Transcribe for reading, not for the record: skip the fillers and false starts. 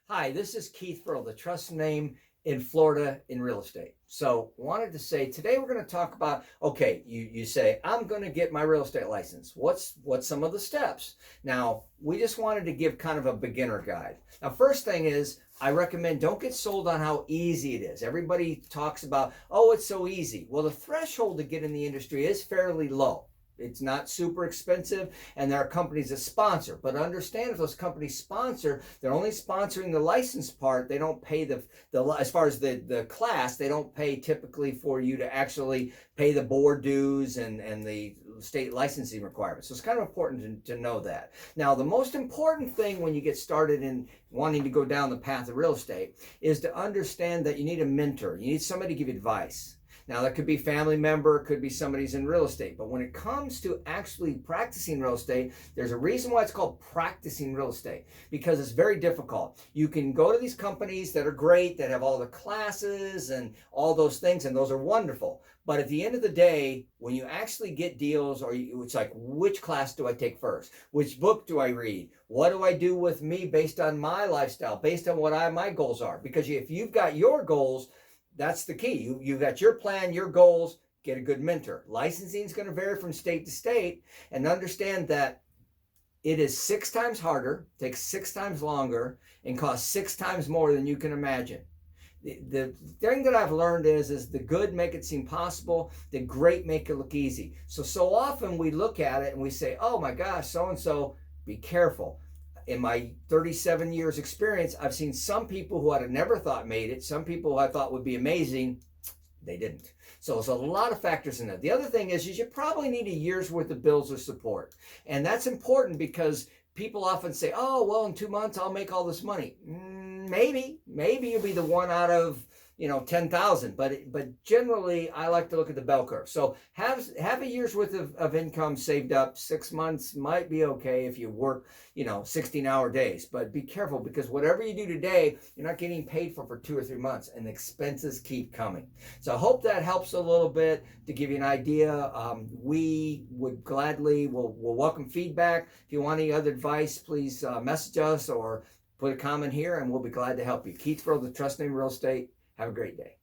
Hi, this is Keith Furrow, the trust name in Florida in real estate. So wanted to say today we're going to talk about, okay, you say, I'm going to get my real estate license. What's some of the steps? Now, we just wanted to give kind of a beginner guide. Now, first thing is, I recommend don't get sold on how easy it is. Everybody talks about, oh, it's so easy. Well, the threshold to get in the industry is fairly low. It's not super expensive, and there are companies that sponsor. But understand, if those companies sponsor, they're only sponsoring the license part. They don't pay the as far as the class, they don't pay typically for you to actually pay the board dues and the state licensing requirements. So it's kind of important to know that. Now, the most important thing when you get started in wanting to go down the path of real estate is to understand that you need a mentor. You need somebody to give you advice. Now, that could be a family member, it could be somebody who's in real estate. But when it comes to actually practicing real estate, there's a reason why it's called practicing real estate, because it's very difficult. You can go to these companies that are great, that have all the classes and all those things, and those are wonderful. But at the end of the day, when you actually get deals, or it's like, which class do I take first? Which book do I read? What do I do with me based on my lifestyle, based on what my goals are? Because if you've got your goals, that's the key. You've got your plan, your goals, get a good mentor. Licensing is going to vary from state to state, and understand that it is 6 times harder, takes 6 times longer, and costs 6 times more than you can imagine. The thing that I've learned is the good make it seem possible, the great make it look easy. So often we look at it and we say, oh my gosh, so-and-so, be careful. In my 37 years experience, I've seen some people who I'd have never thought made it, some people who I thought would be amazing, they didn't. So there's a lot of factors in that. The other thing is you probably need a year's worth of bills of support. And that's important because people often say, oh, well, in 2 months, I'll make all this money. Maybe you'll be the one out of 10,000, but generally I like to look at the bell curve. So have a year's worth of income saved up. 6 months might be okay if you work 16-hour days, but be careful, because whatever you do today, you're not getting paid for 2 or 3 months, and the expenses keep coming. So I hope that helps a little bit to give you an idea. We would gladly will welcome feedback. If you want any other advice, please message us or put a comment here, and we'll be glad to help you. Keith Furrow, the Trust Name Real Estate. Have a great day.